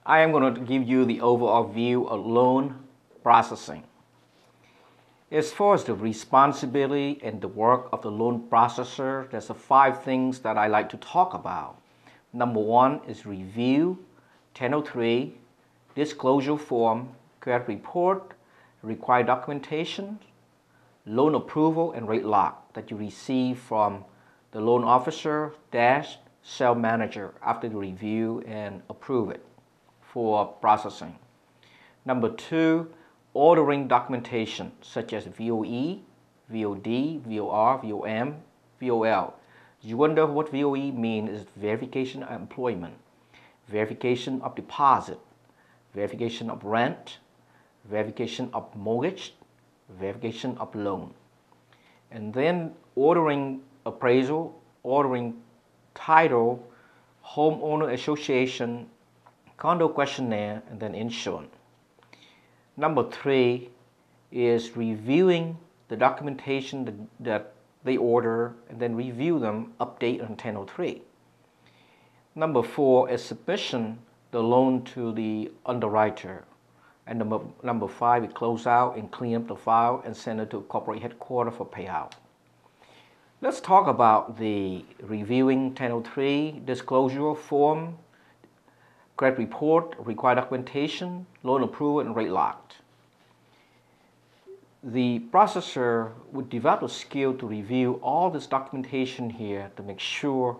I am going to give you the overall view of loan processing. As far as the responsibility and the work of the loan processor, there's 5 things that I like to talk about. Number 1 is review, 1003, disclosure form, credit report, required documentation, loan approval, and rate lock that you receive from the loan officer / sales manager after the review and approve it for processing. Number 2, ordering documentation such as VOE, VOD, VOR, VOM, VOL. You wonder what VOE means is verification of employment, verification of deposit, verification of rent, verification of mortgage, verification of loan. And then ordering appraisal, ordering title, homeowner association, condo questionnaire, and then insurance. Number 3 is reviewing the documentation that they order and then review them, update on 1003. Number 4 is submission the loan to the underwriter. And number 5 is close out and clean up the file and send it to corporate headquarters for payout. Let's talk about the reviewing 1003, disclosure form, credit report, required documentation, loan approval, and rate locked. The processor would develop a skill to review all this documentation here to make sure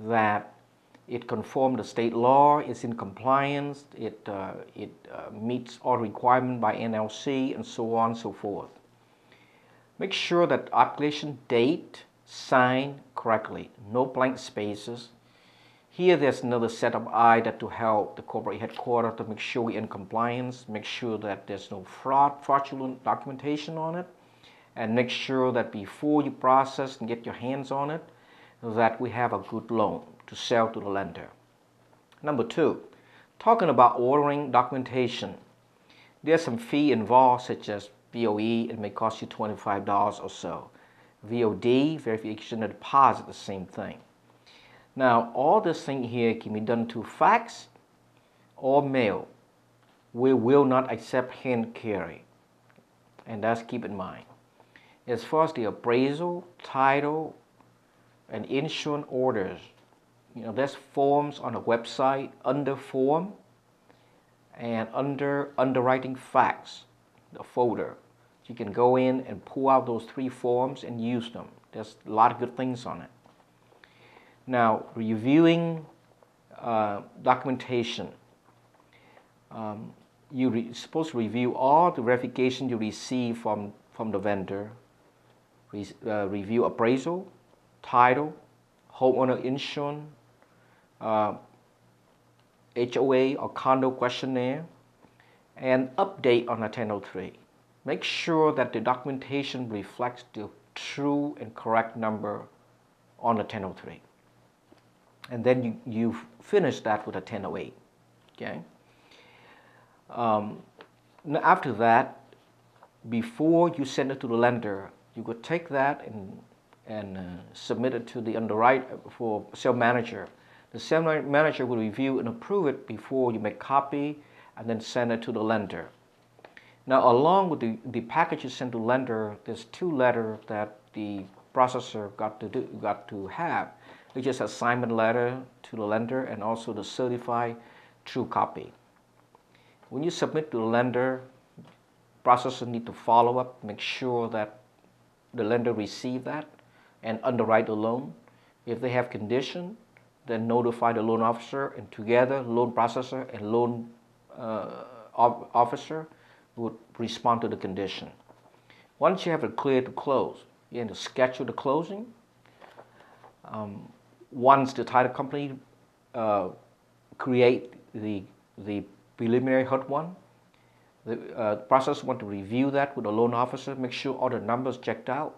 that it conforms to state law, it's in compliance, it meets all requirements by NLC, and so on and so forth. Make sure that application date signed correctly, no blank spaces. Here there's another set of eyes that to help the corporate headquarters to make sure we're in compliance, make sure that there's no fraudulent documentation on it, and make sure that before you process and get your hands on it, that we have a good loan to sell to the lender. Number 2, talking about ordering documentation. There's some fee involved such as VOE, it may cost you $25 or so. VOD, verification of deposit, the same thing. Now, all this thing here can be done to fax or mail. We will not accept hand carry, and that's keep in mind. As far as the appraisal, title, and insurance orders, there's forms on the website under form and under underwriting facts, the folder. You can go in and pull out those 3 forms and use them. There's a lot of good things on it. Now, reviewing documentation. You're supposed to review all the verification you receive from the vendor. Review appraisal, title, homeowner insurance, HOA or condo questionnaire, and update on a 1003. Make sure that the documentation reflects the true and correct number on the 1003. And then you finish that with a 1008. Okay. After that, before you send it to the lender, you could take that and submit it to the underwriter for sales manager. The sales manager will review and approve it before you make copy and then send it to the lender. Now, along with the package you send to the lender, there's 2 letters that the processor got to have, which is assignment letter to the lender and also the certified true copy. When you submit to the lender, processor need to follow up, make sure that the lender receive that and underwrite the loan. If they have condition, then notify the loan officer, and together loan processor and loan officer would respond to the condition. Once you have it clear to close, you have to schedule the closing. Once the title company create the preliminary HUD-1, the process want to review that with the loan officer, make sure all the numbers checked out.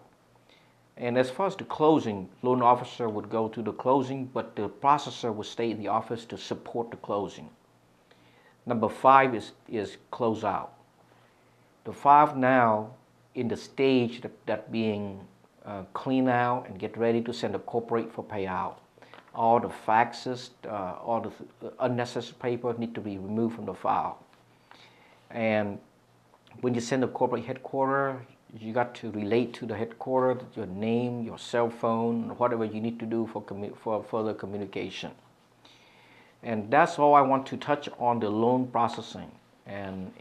And as far as the closing, loan officer would go to the closing, but the processor would stay in the office to support the closing. Number 5 is close out. The 5 now in the stage that being clean out and get ready to send a corporate for payout. all the faxes, all the unnecessary paper need to be removed from the file. And when you send to corporate headquarters, you got to relate to the headquarters, your name, your cell phone, whatever you need to do for further communication. And that's all I want to touch on the loan processing and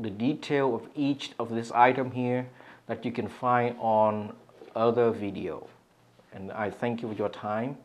the detail of each of this item here that you can find on other video. And I thank you for your time.